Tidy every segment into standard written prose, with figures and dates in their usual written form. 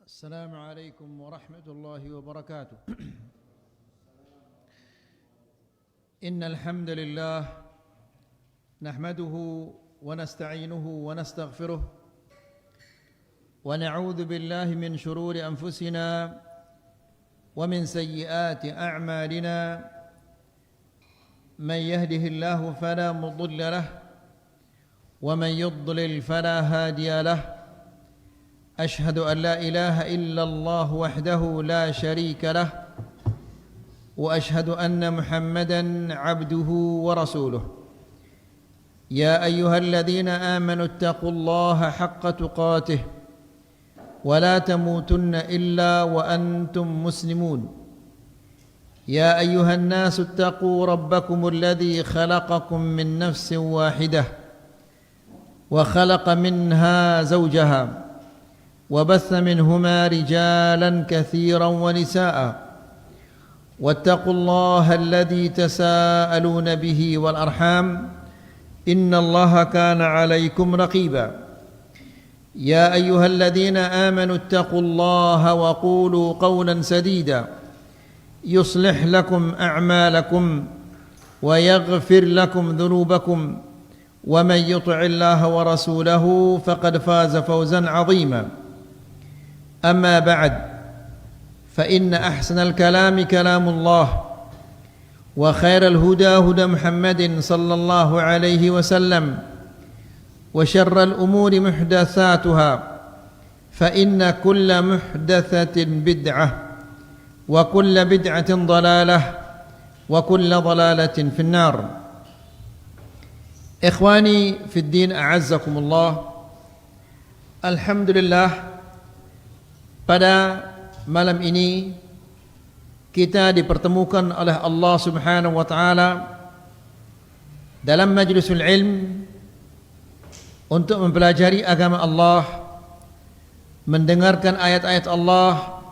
السلام عليكم ورحمة الله وبركاته. إن الحمد لله نحمده ونستعينه ونستغفره ونعوذ بالله من شرور أنفسنا ومن سيئات أعمالنا من يهده الله فلا مضل له ومن يضلل فلا هادي له أشهد أن لا إله إلا الله وحده لا شريك له وأشهد أن محمدًا عبده ورسوله يا أيها الذين آمنوا اتقوا الله حق تقاته ولا تموتن إلا وأنتم مسلمون يا أيها الناس اتقوا ربكم الذي خلقكم من نفس واحدة وخلق منها زوجها وبث منهما رجالا كثيرا ونساء واتقوا الله الذي تساءلون به والأرحام إن الله كان عليكم رقيبا يا أيها الذين آمنوا اتقوا الله وقولوا قولا سديدا يصلح لكم أعمالكم ويغفر لكم ذنوبكم ومن يطع الله ورسوله فقد فاز فوزا عظيما أما بعد فإن أحسن الكلام كلام الله وخير الهدى هدى محمد صلى الله عليه وسلم وشر الأمور محدثاتها فإن كل محدثة بدعة وكل بدعة ضلالة وكل ضلالة في النار. Ikhwani fi din a'azzakumullah. Alhamdulillah, pada malam ini kita dipertemukan oleh Allah Subhanahu wa taala dalam majlisul ilm untuk mempelajari agama Allah, mendengarkan ayat-ayat Allah,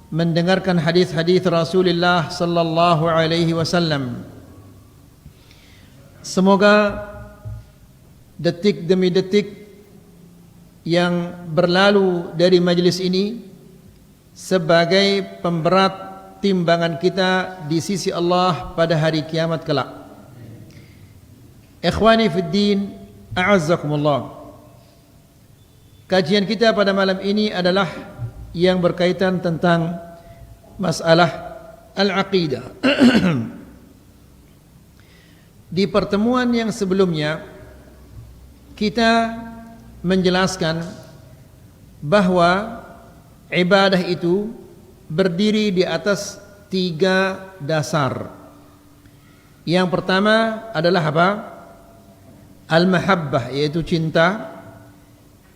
mendengarkan hadis-hadis Rasulullah sallallahu alaihi wasallam. Semoga detik demi detik yang berlalu dari majlis ini sebagai pemberat timbangan kita di sisi Allah pada hari kiamat kelak. Ikhwani fid din, a'azzakumullah. Kajian kita pada malam ini adalah yang berkaitan tentang masalah al-aqidah. Di pertemuan yang sebelumnya kita menjelaskan bahwa ibadah itu berdiri di atas 3 dasar. Yang pertama adalah apa? Al-mahabbah, yaitu cinta.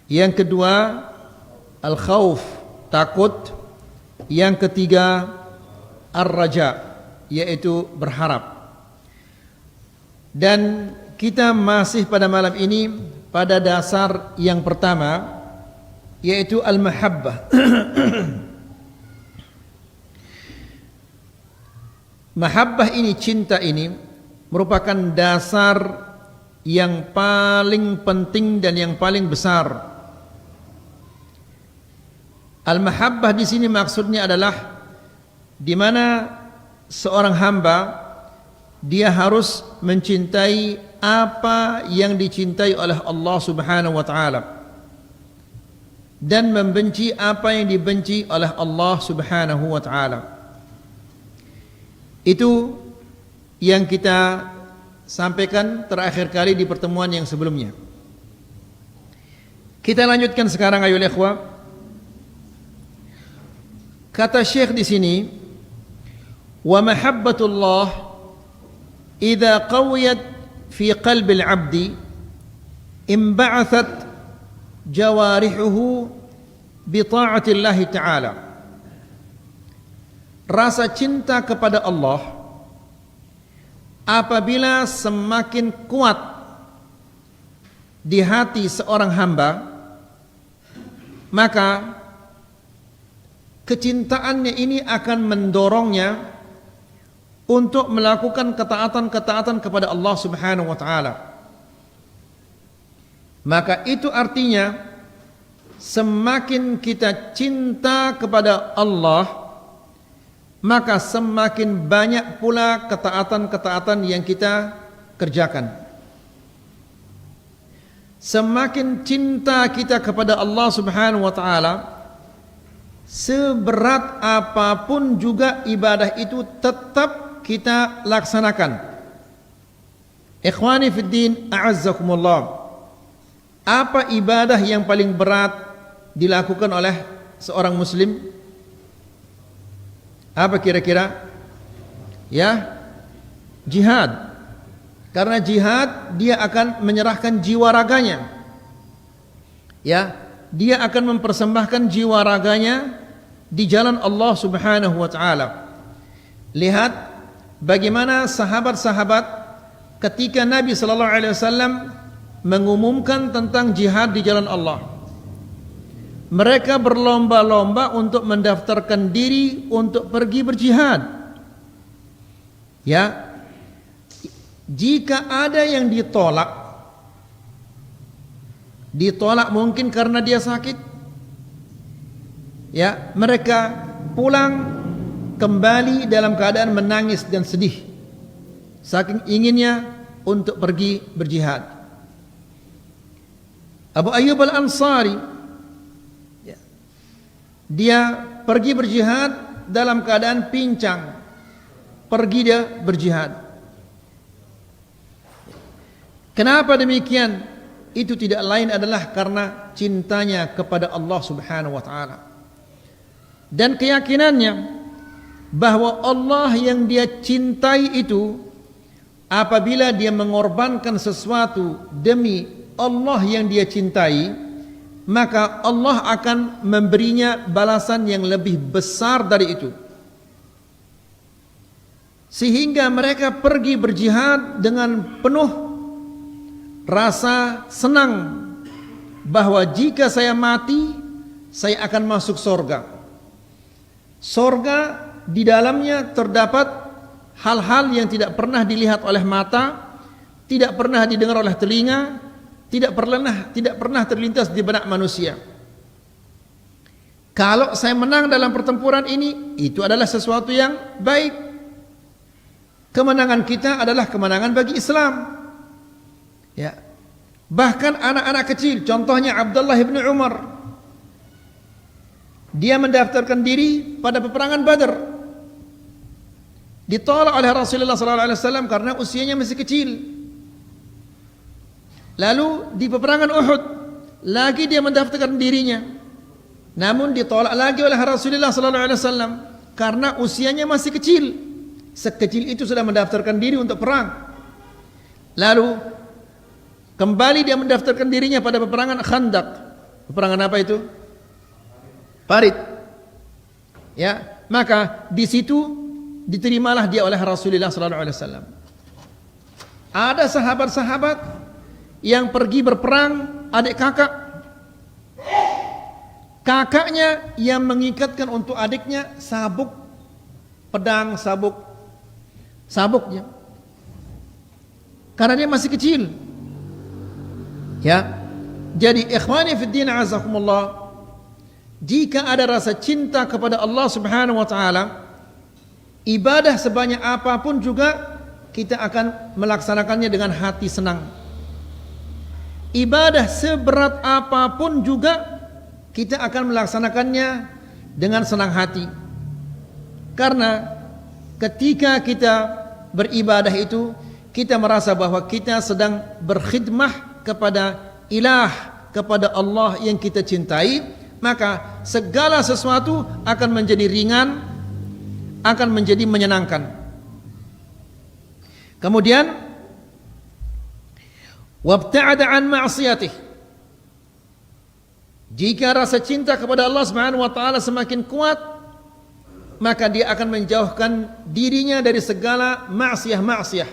Yang kedua al-khauf, takut. Yang ketiga ar-raja, yaitu berharap. Dan kita masih pada malam ini pada dasar yang pertama, yaitu al-mahabbah. Mahabbah ini, cinta ini merupakan dasar yang paling penting dan yang paling besar. Al-mahabbah di sini maksudnya adalah di mana seorang hamba dia harus mencintai apa yang dicintai oleh Allah Subhanahu wa taala dan membenci apa yang dibenci oleh Allah Subhanahu wa taala. Itu yang kita sampaikan terakhir kali di pertemuan yang sebelumnya. Kita lanjutkan sekarang ayo ikhwah. Kata Syekh di sini, wa mahabbatullah إذا قويت في قلب العبد انبعثت جوارحه بطاعة الله تعالى. Rasa cinta kepada Allah apabila semakin kuat di hati seorang hamba, maka kecintaannya ini akan mendorongnya untuk melakukan ketaatan-ketaatan kepada Allah Subhanahu wa taala. Maka itu artinya semakin kita cinta kepada Allah, maka semakin banyak pula ketaatan-ketaatan yang kita kerjakan. Semakin cinta kita kepada Allah Subhanahu wa taala, seberat apapun juga ibadah itu tetap kita laksanakan. Ikhwani fid din, a'azzakumullah. Apa ibadah yang paling berat dilakukan oleh seorang muslim? Apa kira-kira? Ya, jihad. Karena jihad dia akan menyerahkan jiwa raganya. Ya, dia akan mempersembahkan jiwa raganya di jalan Allah Subhanahu wa taala. Lihat bagaimana sahabat-sahabat ketika Nabi sallallahu alaihi wasallam mengumumkan tentang jihad di jalan Allah. Mereka berlomba-lomba untuk mendaftarkan diri untuk pergi berjihad. Ya. Jika ada yang ditolak mungkin karena dia sakit. Ya, mereka pulang kembali dalam keadaan menangis dan sedih. Saking inginnya untuk pergi berjihad. Abu Ayyub Al-Ansari, dia pergi berjihad dalam keadaan pincang. Pergi dia berjihad. Kenapa demikian? Itu tidak lain adalah karena cintanya kepada Allah Subhanahu wa taala. Dan keyakinannya bahwa Allah yang dia cintai itu, apabila dia mengorbankan sesuatu demi Allah yang dia cintai, maka Allah akan memberinya balasan yang lebih besar dari itu. Sehingga mereka pergi berjihad dengan penuh rasa senang bahwa jika saya mati, saya akan masuk surga. Surga di dalamnya terdapat hal-hal yang tidak pernah dilihat oleh mata, tidak pernah didengar oleh telinga, tidak pernah terlintas di benak manusia. Kalau saya menang dalam pertempuran ini, itu adalah sesuatu yang baik. Kemenangan kita adalah kemenangan bagi Islam. Ya. Bahkan anak-anak kecil, contohnya Abdullah bin Umar, dia mendaftarkan diri pada peperangan Badar. Ditolak oleh Rasulullah SAW karena usianya masih kecil. Lalu di peperangan Uhud lagi dia mendaftarkan dirinya, namun ditolak lagi oleh Rasulullah SAW karena usianya masih kecil. Sekecil itu sudah mendaftarkan diri untuk perang. Lalu kembali dia mendaftarkan dirinya pada peperangan Khandaq. Peperangan apa itu? Parit. Ya, maka di situ diterimalah dia oleh Rasulullah SAW. Ada sahabat-sahabat yang pergi berperang, adik kakak. Kakaknya yang mengikatkan untuk adiknya sabuk, pedang sabuknya. Karena dia masih kecil. Ya. Jadi ikhwani fid din azakumullah, jika ada rasa cinta kepada Allah Subhanahu wa taala, ibadah sebanyak apapun juga kita akan melaksanakannya dengan hati senang. Ibadah seberat apapun juga kita akan melaksanakannya dengan senang hati. Karena ketika kita beribadah itu, kita merasa bahwa kita sedang berkhidmah kepada ilah, kepada Allah yang kita cintai, maka segala sesuatu akan menjadi ringan, akan menjadi menyenangkan. Kemudian wabta'ada an ma'siyatih. Jika rasa cinta kepada Allah Subhanahu wa taala semakin kuat, maka dia akan menjauhkan dirinya dari segala maksiat.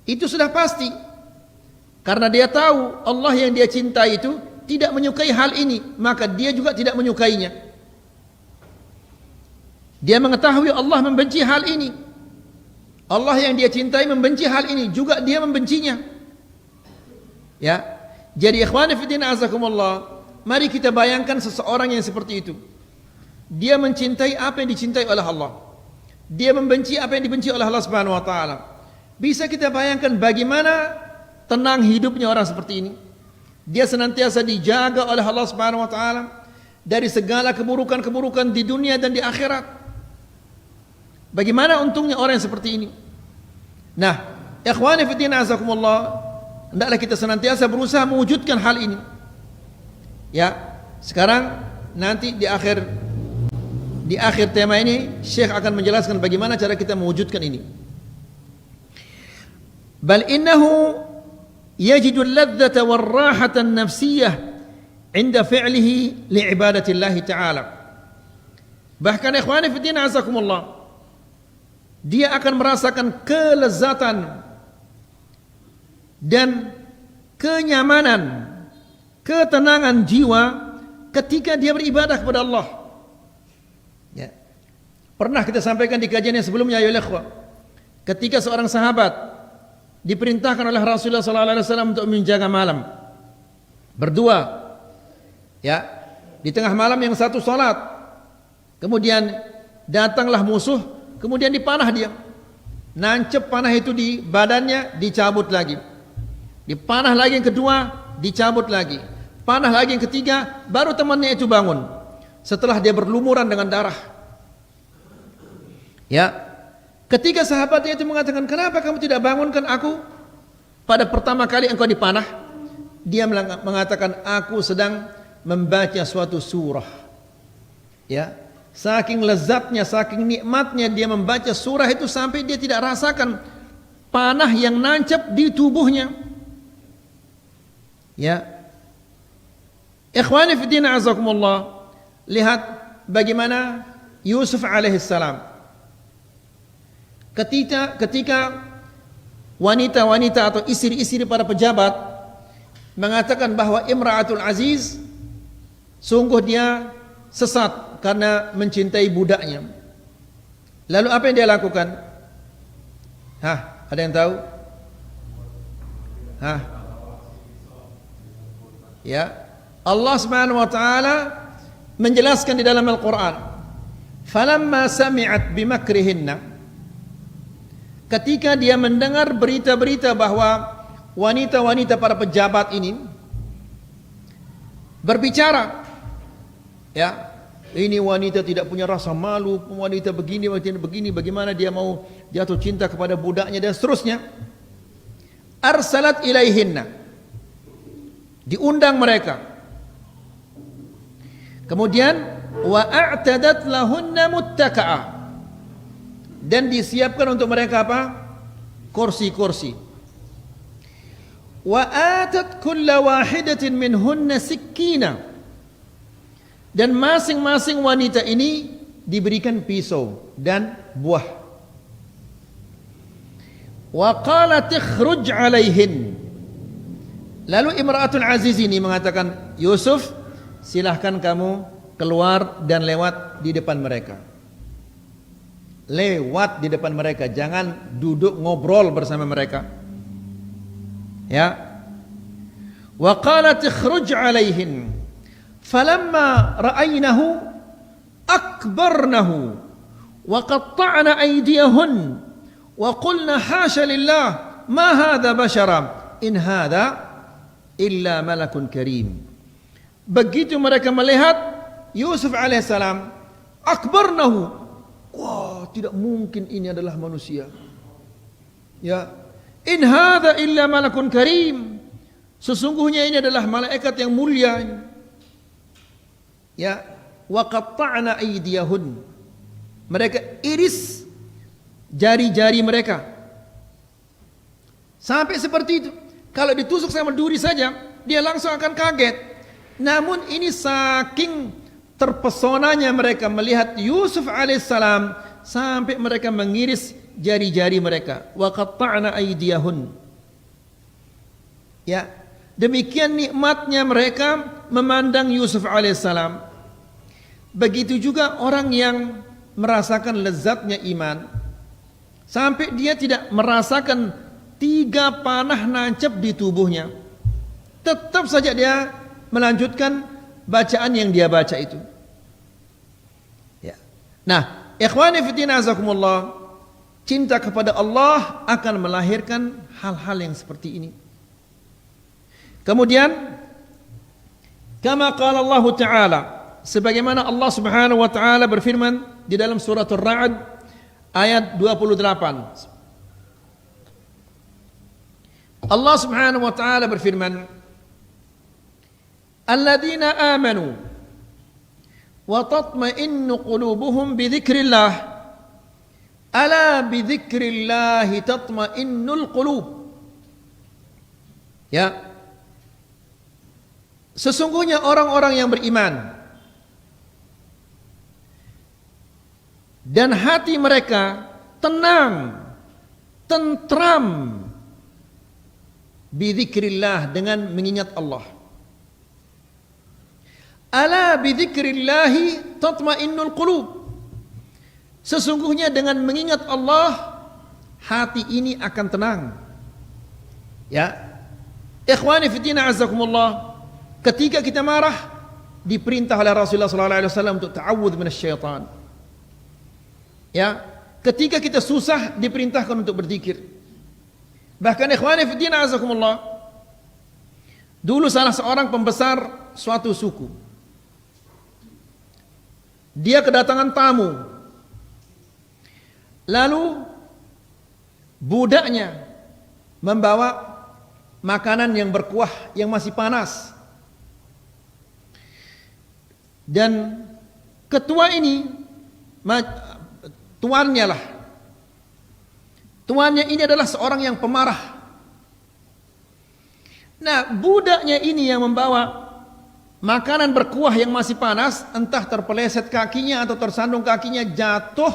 Itu sudah pasti. Karena dia tahu Allah yang dia cintai itu tidak menyukai hal ini, maka dia juga tidak menyukainya. Dia mengetahui Allah membenci hal ini. Allah yang dia cintai membenci hal ini, juga dia membencinya. Ya. Jadi ikhwani fi din azakumullah, Mari kita bayangkan seseorang yang seperti itu. Dia mencintai apa yang dicintai oleh Allah. Dia membenci apa yang dibenci oleh Allah Subhanahu wa taala. Bisa kita bayangkan bagaimana tenang hidupnya orang seperti ini. Dia senantiasa dijaga oleh Allah Subhanahu wa taala dari segala keburukan-keburukan di dunia dan di akhirat. Bagaimana untungnya orang yang seperti ini? Nah, ikhwani fi din azakumullah, hendaklah kita senantiasa berusaha mewujudkan hal ini. Ya, sekarang nanti di akhir tema ini Syekh akan menjelaskan bagaimana cara kita mewujudkan ini. Bal innahu yajidu al-ladzata war-rahata an-nafsiyyah 'inda fi'lihi li'ibadati Allah Ta'ala. Bahkan ikhwani fi din azakumullah, dia akan merasakan kelezatan dan kenyamanan, ketenangan jiwa ketika dia beribadah kepada Allah. Ya. Pernah kita sampaikan di kajian yang sebelumnya, ya ikhwah, ketika seorang sahabat diperintahkan oleh Rasulullah SAW untuk menjaga malam, berdua, ya, di tengah malam yang satu salat, kemudian datanglah musuh, kemudian dipanah dia, nancep panah itu di badannya, dicabut lagi, dipanah lagi yang kedua, dicabut lagi, panah lagi yang ketiga, baru temannya itu bangun setelah dia berlumuran dengan darah. Ya, ketika sahabatnya itu mengatakan, kenapa kamu tidak bangunkan aku pada pertama kali engkau dipanah? Dia mengatakan, aku sedang membaca suatu surah. Ya, saking lezatnya, saking nikmatnya dia membaca surah itu sampai dia tidak rasakan panah yang nancap di tubuhnya. Ya, ikhwani fi din azakumullah, lihat bagaimana Yusuf alaihissalam ketika wanita-wanita atau istri-istri para pejabat mengatakan bahwa Imra'atul Aziz sungguh dia sesat karena mencintai budaknya. Lalu apa yang dia lakukan? Ada yang tahu? Ya, Allah Subhanahu wa taala menjelaskan di dalam Al-Qur'an, "Falamma sami'at bimakrihinna", ketika dia mendengar berita-berita bahwa wanita-wanita para pejabat ini berbicara, ya, ini wanita tidak punya rasa malu, wanita begini, bagaimana dia mau jatuh cinta kepada budaknya dan seterusnya. Arsalat ilaihinna, diundang mereka. Kemudian wa a'tadat lahunna muttaka'a, dan disiapkan untuk mereka apa? Kursi-kursi. Wa atat kulla wahidatin minhunna sikkina, dan masing-masing wanita ini diberikan pisau dan buah. Wa qalat ikhruj alaihin, lalu Imra'atul Aziz ini mengatakan, Yusuf, silahkan kamu keluar dan lewat di depan mereka. Lewat di depan mereka, jangan duduk ngobrol bersama mereka. Ya. Wa qalat ikhruj alaihin, falamma ra'aynahu akbarnahu wa qatta'na aydiyahun wa qulna hasha lillah ma hadha bashara in hadha illa malakun karim. Begitu mereka melihat Yusuf alaihissalam, akbarnahu, wah, tidak mungkin ini adalah manusia. Ya, in hadza illa malakun karim, sesungguhnya ini adalah malaikat yang mulia. Ya, wa qatta'na aydiyahun, mereka iris jari-jari mereka. Sampai seperti itu. Kalau ditusuk sama duri saja, dia langsung akan kaget. Namun ini saking terpesonanya mereka melihat Yusuf alaihissalam sampai mereka mengiris jari-jari mereka. Wa qatta'na aydiyahun. Ya, demikian nikmatnya mereka memandang Yusuf alaihissalam. Begitu juga orang yang merasakan lezatnya iman, sampai dia tidak merasakan 3 panah nancap di tubuhnya, tetap saja dia melanjutkan bacaan yang dia baca itu. Ya. Nah, ikhwani fillah azakumullah, cinta kepada Allah akan melahirkan hal-hal yang seperti ini. Kemudian kama qala Allah Ta'ala, sebagaimana Allah Subhanahu wa taala berfirman di dalam surat Ar-Ra'd ayat 28. Allah Subhanahu wa taala berfirman, "Alladzina amanu wa tatma'innu qulubuhum bi dzikrillah. Ala bi dzikrillah tatma'innul qulub." Ya. Sesungguhnya orang-orang yang beriman dan hati mereka tenang, tentram bidzikrillah, dengan mengingat Allah. Ala bidzikrillah tatmainnul qulub. Sesungguhnya dengan mengingat Allah hati ini akan tenang. Ya. Ikhwani fillah azakumullah, ketika kita marah diperintah oleh Rasulullah sallallahu alaihi wasallam untuk ta'awudz minasyaitan. Ya, ketika kita susah diperintahkan untuk berzikir. Bahkan ikhwani fillah azakumullah, dulu salah seorang pembesar suatu suku, dia kedatangan tamu. Lalu budaknya membawa makanan yang berkuah yang masih panas. Dan ketua ini, tuannya lah, tuannya ini adalah seorang yang pemarah. Nah, budaknya ini yang membawa makanan berkuah yang masih panas, entah terpeleset kakinya atau tersandung kakinya, jatuh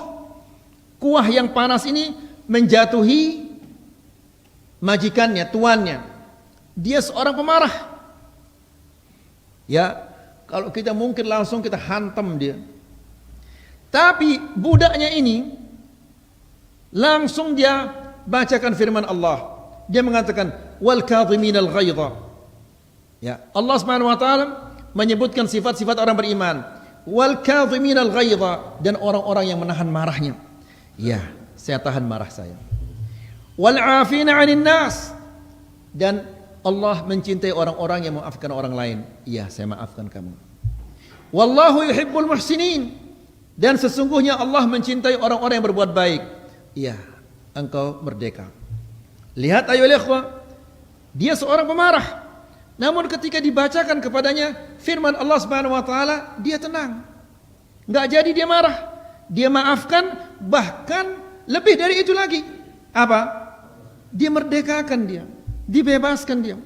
kuah yang panas ini menjatuhi majikannya, tuannya. Dia seorang pemarah. Ya, kalau kita mungkin langsung kita hantam dia. Tapi budaknya ini langsung dia bacakan firman Allah. Dia mengatakan wal kadhiminal ghaidha. Ya, Allah Subhanahu wa taala menyebutkan sifat-sifat orang beriman. Wal kadhiminal ghaidha, dan orang-orang yang menahan marahnya. Ya, saya tahan marah saya. Wal 'afina 'anil nas, dan Allah mencintai orang-orang yang memaafkan orang lain. Iya, saya maafkan kamu. Wallahu yuhibbul muhsinin, dan sesungguhnya Allah mencintai orang-orang yang berbuat baik. Iya, engkau merdeka. Lihat ayolah ikhwah, dia seorang pemarah. Namun ketika dibacakan kepadanya firman Allah Subhanahu wa taala, dia tenang. Enggak jadi dia marah. Dia maafkan, bahkan lebih dari itu lagi. Apa? Dia merdekakan dia, dibebaskan dia.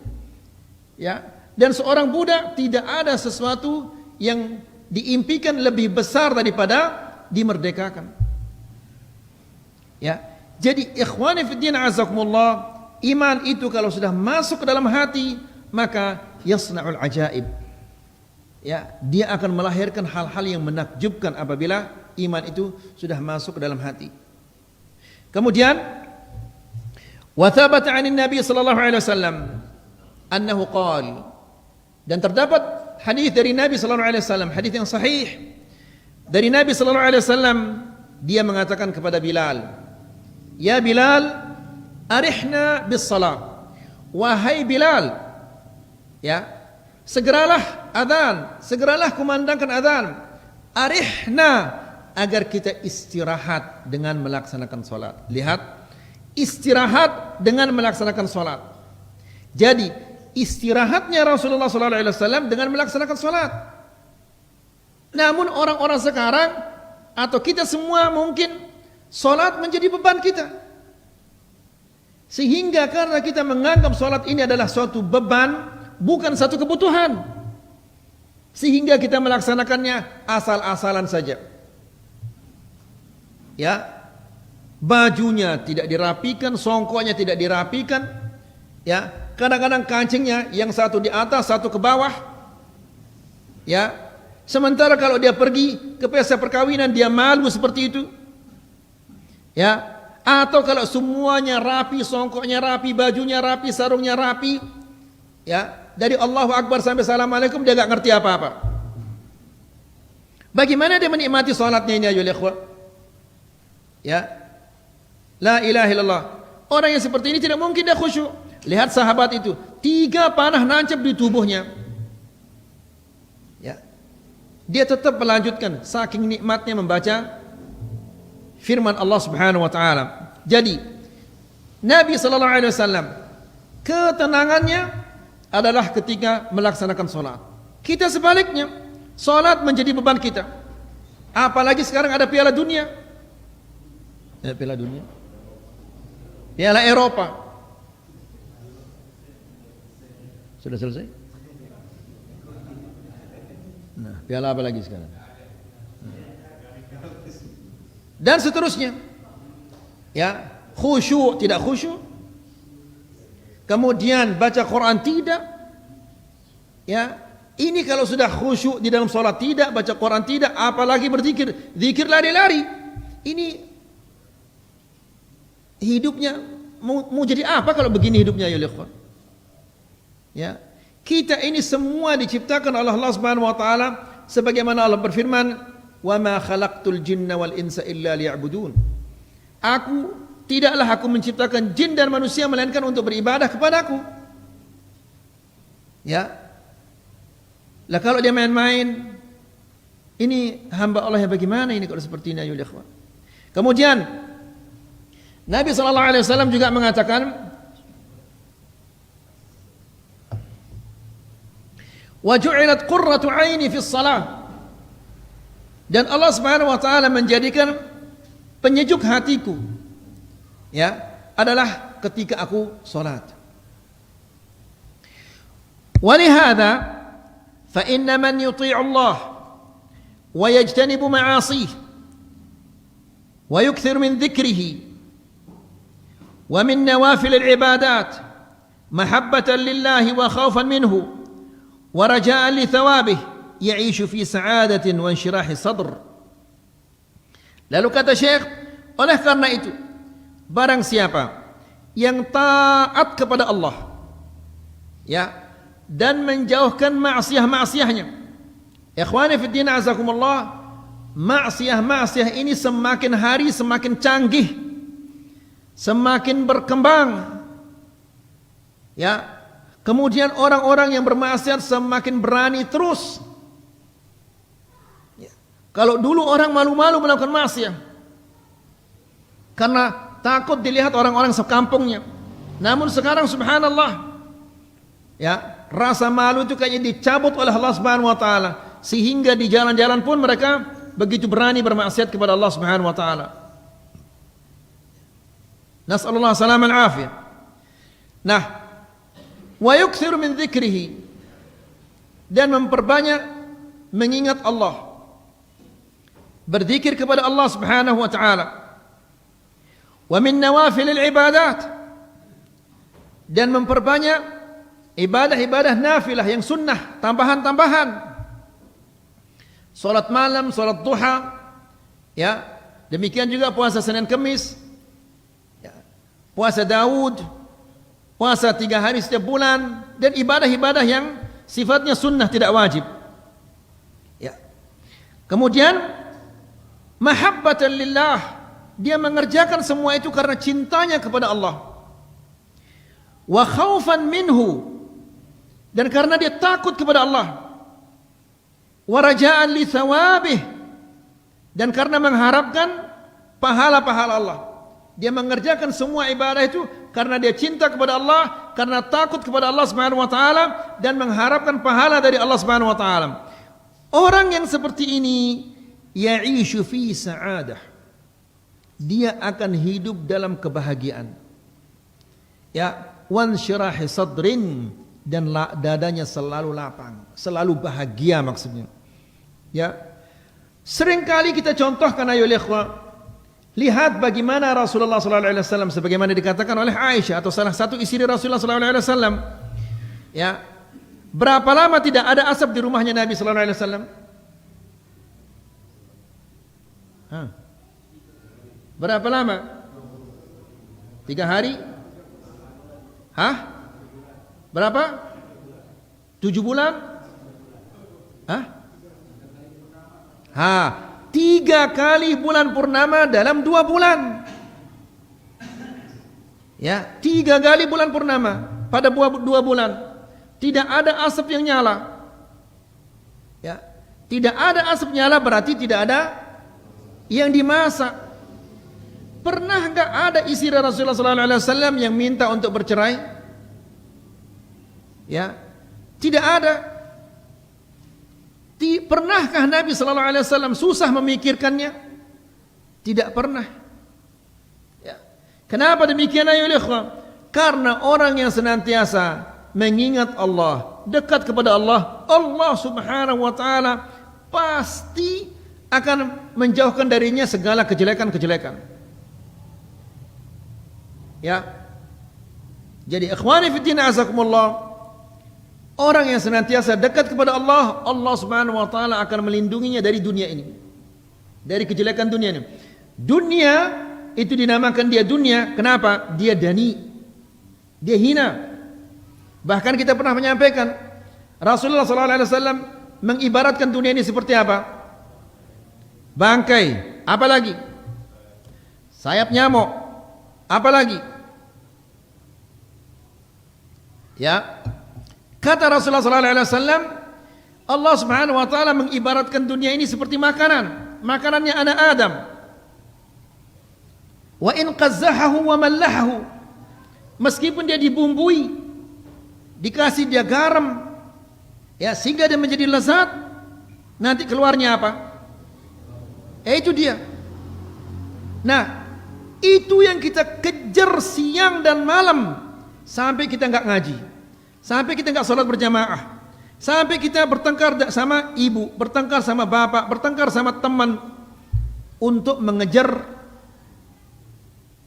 Ya, dan seorang budak tidak ada sesuatu yang diimpikan lebih besar daripada dimerdekakan. Ya, jadi ikhwani fillah azakumullah, iman itu kalau sudah masuk ke dalam hati, maka yasna'ul ajaib. Ya, dia akan melahirkan hal-hal yang menakjubkan apabila iman itu sudah masuk ke dalam hati. Kemudian wa thabata 'anil Nabi sallallahu alaihi wasallam annahu qala, dan terdapat hadis dari Nabi sallallahu alaihi wasallam, hadis yang sahih dari Nabi sallallahu alaihi wasallam, dia mengatakan kepada Bilal, "Ya Bilal, arihna bis salat." Wahai Bilal, ya, segeralah adzan, segeralah kumandangkan adzan. Arihna, agar kita istirahat dengan melaksanakan salat. Lihat, istirahat dengan melaksanakan salat. Jadi istirahatnya Rasulullah SAW dengan melaksanakan salat. Namun orang-orang sekarang atau kita semua mungkin salat menjadi beban kita. Sehingga karena kita menganggap salat ini adalah suatu beban, bukan satu kebutuhan, sehingga kita melaksanakannya asal-asalan saja. Ya, bajunya tidak dirapikan, songkoknya tidak dirapikan. Ya, kadang-kadang kancingnya yang satu di atas, satu ke bawah. Ya, sementara kalau dia pergi ke pesta perkawinan dia malu seperti itu. Ya, atau kalau semuanya rapi, songkoknya rapi, bajunya rapi, sarungnya rapi, ya, dari Allahu Akbar sampai Assalamualaikum dia gak ngerti apa-apa. Bagaimana dia menikmati salatnya ini ayolah ikhwah? Ya. La ilaha illallah. Orang yang seperti ini tidak mungkin dia khusyuk. Lihat sahabat itu, 3 panah nancap di tubuhnya. Ya. Dia tetap melanjutkan saking nikmatnya membaca firman Allah Subhanahu wa taala. Jadi, Nabi sallallahu alaihi wasallam ketenangannya adalah ketika melaksanakan salat. Kita sebaliknya, salat menjadi beban kita. Apalagi sekarang ada Piala Dunia. Piala Dunia. Piala Eropa. Sudah selesai? Nah, piala apa lagi sekarang? Dan seterusnya. Ya, khusyuk tidak khusyuk. Kemudian baca Quran tidak. Ya, ini kalau sudah khusyuk di dalam salat tidak, baca Quran tidak, apalagi berzikir, zikir lari-lari. Ini hidupnya mau jadi apa kalau begini hidupnya ya ikhwan? Ya, kita ini semua diciptakan oleh Allah Subhanahu wa taala sebagaimana Allah berfirman, "Wa ma khalaqtul jinna wal insa illa liya'budun." Tidaklah aku menciptakan jin dan manusia melainkan untuk beribadah kepadaku. Ya. Lah kalau dia main-main, ini hamba Allah yang bagaimana ini kalau seperti ini ya ikhwan? Kemudian Nabi sallallahu alaihi wasallam juga mengatakan, wa ju'ilat qurratu 'aini fi shalah. Dan Allah Subhanahu wa taala menjadikan penyejuk hatiku ya adalah ketika aku salat. Wa lihadza fa inna man yuti'u Allah wa yajtanibu ma'asihi wa yukthir min dhikrihi wa min nawafil al-ibadat mahabbatan lillahi wa khawfan minhu ورجاء لثوابه يعيش في سعادة وانشراح صدر. Lalu kata Syekh, oleh karena itu barang siapa yang taat kepada Allah ya dan menjauhkan maksiat-maksiatnya. Ikhwani fi din azakumullah, maksiat-maksiat ini semakin hari semakin canggih, semakin berkembang. Ya. Kemudian orang-orang yang bermaksiat semakin berani terus. Ya. Kalau dulu orang malu-malu melakukan maksiat karena takut dilihat orang-orang sekampungnya. Namun sekarang subhanallah, ya, rasa malu itu kayaknya dicabut oleh Allah Subhanahu wa taala sehingga di jalan-jalan pun mereka begitu berani bermaksiat kepada Allah Subhanahu wa taala. Nas'alullah salaman afiyah. Nah, wa yukthiru min dzikrihi, dan memperbanyak mengingat Allah, berzikir kepada Allah Subhanahu wa taala. Wa min nawafilil ibadat, dan memperbanyak ibadah-ibadah nafilah yang sunnah, tambahan-tambahan. Salat malam, salat duha, ya. Demikian juga puasa Senin Kamis, ya. Puasa Daud, puasa 3 hari setiap bulan, dan ibadah-ibadah yang sifatnya sunnah tidak wajib. Ya. Kemudian mahabbatan lillah, dia mengerjakan semua itu karena cintanya kepada Allah. Wa khaufan minhu, dan karena dia takut kepada Allah. Wa raja'an li thawabih, dan karena mengharapkan pahala-pahala Allah. Dia mengerjakan semua ibadah itu karena dia cinta kepada Allah, karena takut kepada Allah Subhanahu wa taala, dan mengharapkan pahala dari Allah Subhanahu wa taala. Orang yang seperti ini ya'ishu fi sa'adah, dia akan hidup dalam kebahagiaan. Ya, wanshirahi sadrin, dan dadanya selalu lapang, selalu bahagia maksudnya. Ya. Seringkali kita contohkan ayo ikhwah, lihat bagaimana Rasulullah SAW, sebagaimana dikatakan oleh Aisyah atau salah satu istri Rasulullah SAW. Ya, berapa lama tidak ada asap di rumahnya Nabi SAW? Berapa lama? 3 hari? Berapa? 7 bulan? 3 kali bulan purnama dalam 2 bulan. Ya, 3 kali bulan purnama pada 2 bulan. Tidak ada asap yang nyala. Ya, tidak ada asap nyala berarti tidak ada yang dimasak. Pernah enggak ada istri Rasulullah SAW yang minta untuk bercerai? Ya, tidak ada. Pernahkah Nabi SAW susah memikirkannya? Tidak pernah. Ya. Kenapa demikian ayo ikhwan? Karena orang yang senantiasa mengingat Allah, dekat kepada Allah, Allah Subhanahu wa taala pasti akan menjauhkan darinya segala kejelekan-kejelekan. Ya. Jadi ikhwani fiddin azakumullah, orang yang senantiasa dekat kepada Allah, Allah Subhanahu wa taala akan melindunginya dari dunia ini. Dari kejelekan dunia ini. Dunia itu dinamakan dia dunia, kenapa? Dia dani. Dia hina. Bahkan kita pernah menyampaikan Rasulullah SAW mengibaratkan dunia ini seperti apa? Bangkai, apa lagi? Sayap nyamuk, apa lagi? Ya, kata Rasulullah SAW, Allah Subhanahu Wa Taala mengibaratkan dunia ini seperti makanan, makanannya anak Adam. Wa in qazzahahu wa mallahahu, meskipun dia dibumbui, dikasih dia garam, ya sehingga dia menjadi lezat, nanti keluarnya apa? Itu dia. Nah, itu yang kita kejar siang dan malam sampai kita enggak ngaji, sampai kita enggak sholat berjamaah, sampai kita bertengkar sama ibu, bertengkar sama bapak, bertengkar sama teman untuk mengejar.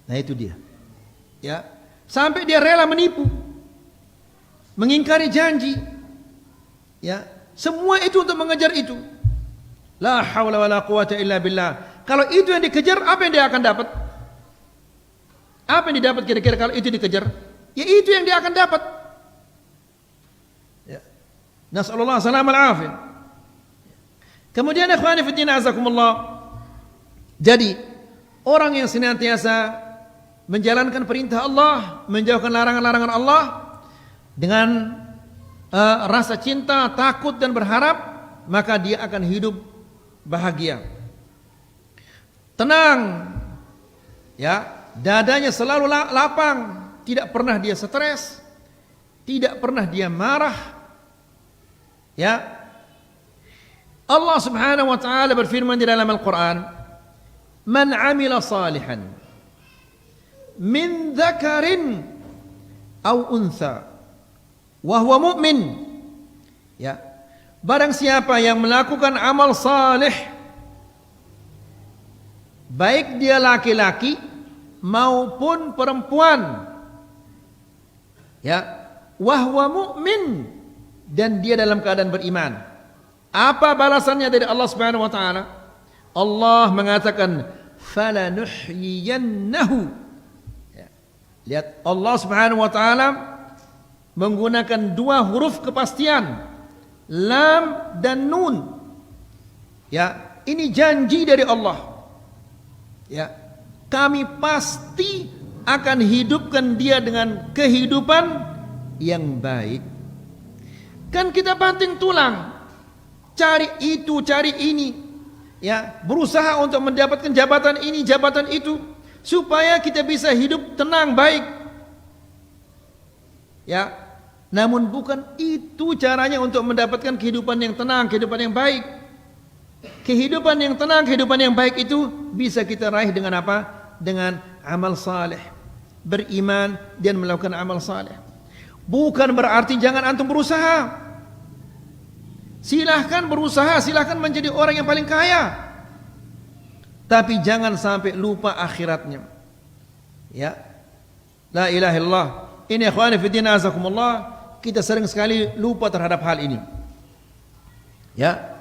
Nah itu dia. Ya, sampai dia rela menipu, mengingkari janji, ya, semua itu untuk mengejar itu. La haula wala quwata illa billah. Kalau itu yang dikejar, apa yang dia akan dapat? Apa yang didapat kira-kira kalau itu dikejar? Ya itu yang dia akan dapat. Ya. Nasallallahu salam al-afiyah. Kemudian ikhwani fiddin azakumullah. Jadi orang yang senantiasa menjalankan perintah Allah, menjauhkan larangan-larangan Allah dengan rasa cinta, takut dan berharap, maka dia akan hidup bahagia, tenang, ya, dadanya selalu lapang, tidak pernah dia stres, tidak pernah dia marah. Ya, Allah Subhanahu wa taala berfirman di dalam Al-Qur'an, "Man 'amila salihan min dzakarin aw untha wa huwa mu'min." Ya, barang siapa yang melakukan amal saleh, baik dia laki-laki maupun perempuan, ya, wa huwa mu'min, dan dia dalam keadaan beriman. Apa balasannya dari Allah Subhanahu wa taala? Allah mengatakan falanuhyiyannahu. Ya. Lihat, Allah Subhanahu wa taala menggunakan 2 huruf kepastian, lam dan nun. Ya, ini janji dari Allah. Ya, kami pasti akan hidupkan dia dengan kehidupan yang baik. Kan kita banting tulang, cari itu, cari ini, ya, berusaha untuk mendapatkan jabatan ini, jabatan itu, supaya kita bisa hidup tenang, baik. Ya, namun bukan itu caranya untuk mendapatkan kehidupan yang tenang, kehidupan yang baik. Kehidupan yang tenang, kehidupan yang baik itu bisa kita raih dengan apa? Dengan amal saleh, beriman dan melakukan amal saleh. Bukan berarti jangan antum berusaha. Silahkan berusaha, silahkan menjadi orang yang paling kaya, tapi jangan sampai lupa akhiratnya. Ya, la ilaha illallah. Ini ikhwani fiddin azakumullah, kita sering sekali lupa terhadap hal ini. Ya,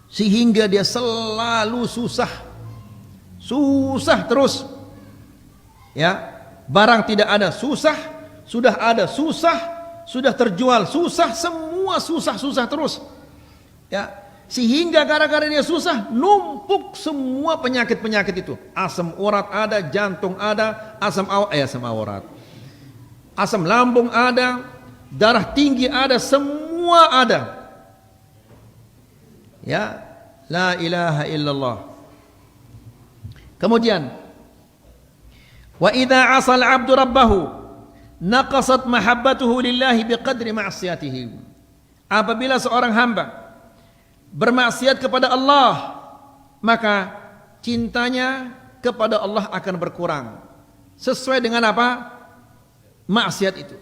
sehingga dia selalu susah terus. Ya, barang tidak ada susah, sudah ada susah, sudah terjual susah, semua susah terus. Ya, Sehingga gara-gara dia susah, numpuk semua penyakit-penyakit itu. Asam urat ada, jantung ada, asam urat. Asam lambung ada, darah tinggi ada, semua ada. Ya, la ilaha illallah. Kemudian, wa idza 'asal 'abdu rabbahu naqasat mahabbatuhu lillahi biqadri ma'siyatihi. Apabila seorang hamba bermaksiat kepada Allah, maka cintanya kepada Allah akan berkurang. Sesuai dengan apa? Maksiat itu.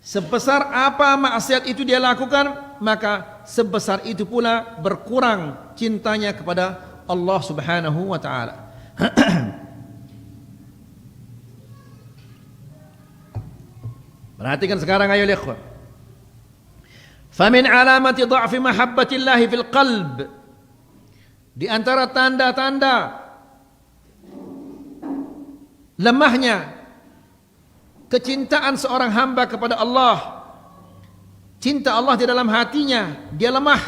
Sebesar apa maksiat itu dia lakukan, maka sebesar itu pula berkurang cintanya kepada Allah Subhanahu wa taala. Perhatikan sekarang ayo ikhwan. Famin alamati dha'fi mahabbatillahi fil qalb, di antara tanda-tanda lemahnya kecintaan seorang hamba kepada Allah, cinta Allah di dalam hatinya, dia lemah.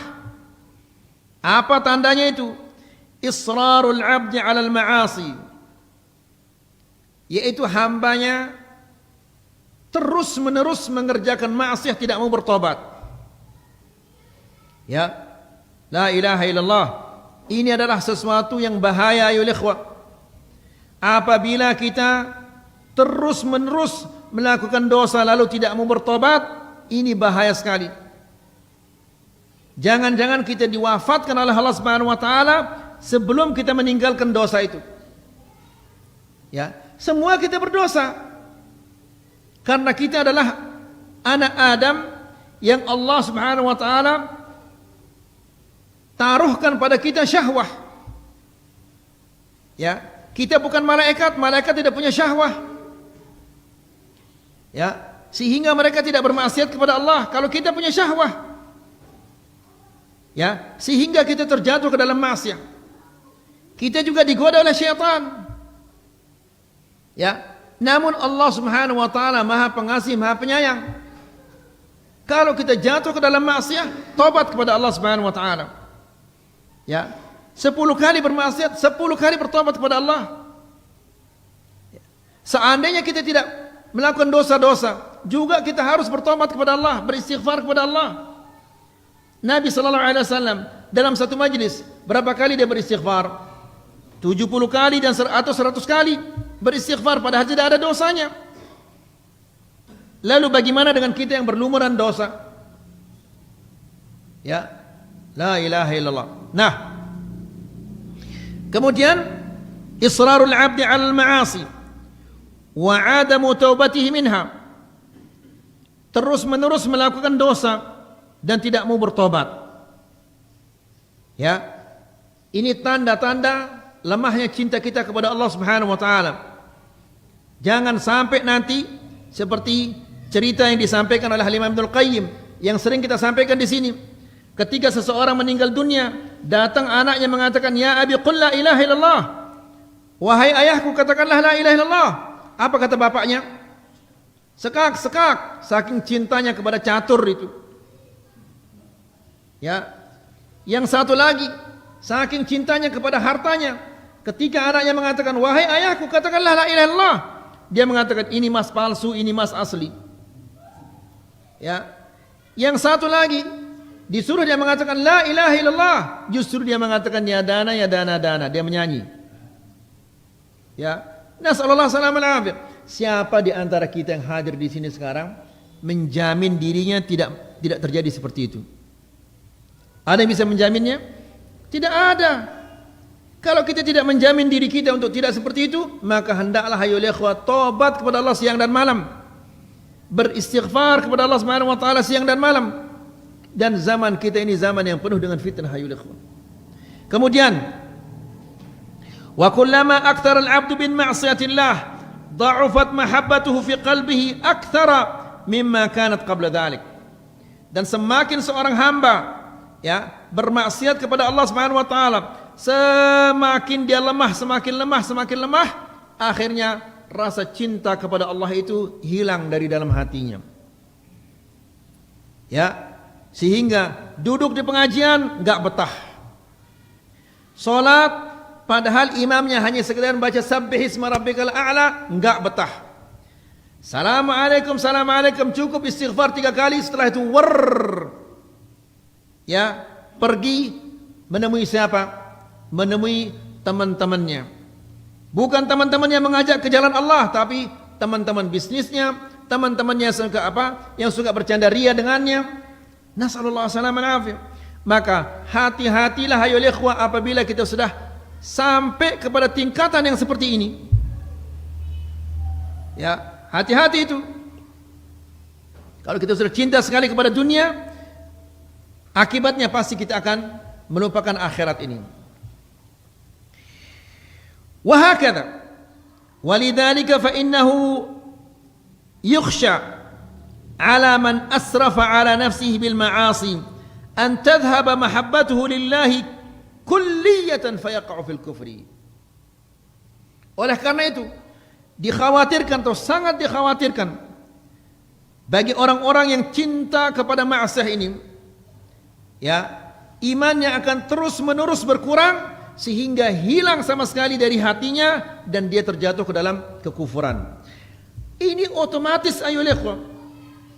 Apa tandanya itu? Israrul abdi 'alal ma'asi, yaitu hambanya terus-menerus mengerjakan maksiat, tidak mau bertobat. Ya, la ilaha illallah. Ini adalah sesuatu yang bahaya ya ikhwah. Apabila kita terus-menerus melakukan dosa lalu tidak mau bertobat, ini bahaya sekali. Jangan-jangan kita diwafatkan oleh Allah Subhanahu wa taala sebelum kita meninggalkan dosa itu. Ya, semua kita berdosa. Karena kita adalah anak Adam yang Allah Subhanahu wa taala taruhkan pada kita syahwah. Ya, kita bukan malaikat, malaikat tidak punya syahwah. Ya, sehingga mereka tidak bermaksiat kepada Allah. Kalau kita punya syahwah, ya, sehingga kita terjatuh ke dalam maksiat. Kita juga digoda oleh syaitan. Ya, namun Allah Subhanahu wa taala Maha Pengasih, Maha Penyayang. Kalau kita jatuh ke dalam maksiat, tobat kepada Allah Subhanahu wa taala. Ya, 10 kali bermaksiat, 10 kali bertobat kepada Allah. Seandainya kita tidak melakukan dosa-dosa, juga kita harus bertobat kepada Allah, beristighfar kepada Allah. Nabi sallallahu alaihi wasallam dalam satu majlis berapa kali dia beristighfar? 70 kali dan atau 100 kali beristighfar, padahal tidak ada dosanya. Lalu bagaimana dengan kita yang berlumuran dosa? Ya, la ilaha illallah. Nah, kemudian israrul abdi 'alal ma'asi wa 'adamu taubatihi minha. Terus-menerus melakukan dosa dan tidak mau bertobat. Ya. Ini tanda-tanda lemahnya cinta kita kepada Allah Subhanahu wa taala. Jangan sampai nanti seperti cerita yang disampaikan oleh Imam Ibnul Qayyim yang sering kita sampaikan di sini. Ketika seseorang meninggal dunia, datang anaknya mengatakan, "Ya abi qul la ilaha illallah." Wahai ayahku, katakanlah la ilaha illallah. Apa kata bapaknya? Sekak-sekak, saking cintanya kepada catur itu. Ya. Yang satu lagi, saking cintanya kepada hartanya. Ketika anaknya mengatakan, "Wahai ayahku, katakanlah la ilaha illallah." Dia mengatakan, "Ini emas palsu, ini emas asli." Ya. Yang satu lagi, disuruh dia mengatakan la ilaha illallah, justru dia mengatakan ya dana ya dana dana, dia menyanyi. Ya, nasallallahu alaihi. Siapa di antara kita yang hadir di sini sekarang menjamin dirinya tidak terjadi seperti itu? Ada yang bisa menjaminnya? Tidak ada. Kalau kita tidak menjamin diri kita untuk tidak seperti itu, maka hendaklah ayo ikhwah tobat kepada Allah siang dan malam. Beristighfar kepada Allah Subhanahu wa taala siang dan malam. Dan zaman kita ini zaman yang penuh dengan fitnah ayo ikhwah. Kemudian wa kullama aktsara al-'abdu bin ma'siyatillah dha'ufat mahabbatuhu fi qalbihi aktsara mimma kanat qabla dhalik. Dan semakin seorang hamba ya bermaksiat kepada Allah Subhanahu wa taala, semakin dia lemah, semakin lemah, akhirnya rasa cinta kepada Allah itu hilang dari dalam hatinya. Ya, sehingga duduk di pengajian enggak betah. Salat padahal imamnya hanya sekedar baca sabbihisma rabbikal a'la, enggak betah. Assalamualaikum, assalamualaikum, cukup istighfar 3 kali, setelah itu ya, pergi menemui siapa? Menemui teman-temannya. Bukan teman-temannya mengajak ke jalan Allah, tapi teman-teman bisnisnya, teman-temannya yang suka bercanda ria dengannya. Nasallallahu alaihi wasallam. Maka hati-hatilah ayo ikhwah apabila kita sudah sampai kepada tingkatan yang seperti ini. Ya, hati-hati itu. Kalau kita sudah cinta sekali kepada dunia, akibatnya pasti kita akan melupakan akhirat ini. وهكذا ولذلك فإنه يخشى على من أسرف على نفسه بالمعاصي أن تذهب محبته لله كلية فيقع في الكفر. Oleh karena itu dikhawatirkan atau sangat dikhawatirkan bagi orang-orang yang cinta kepada maksiat ini, ya, imannya akan terus-menerus berkurang sehingga hilang sama sekali dari hatinya dan dia terjatuh ke dalam kekufuran. Ini otomatis ayo ikhwah.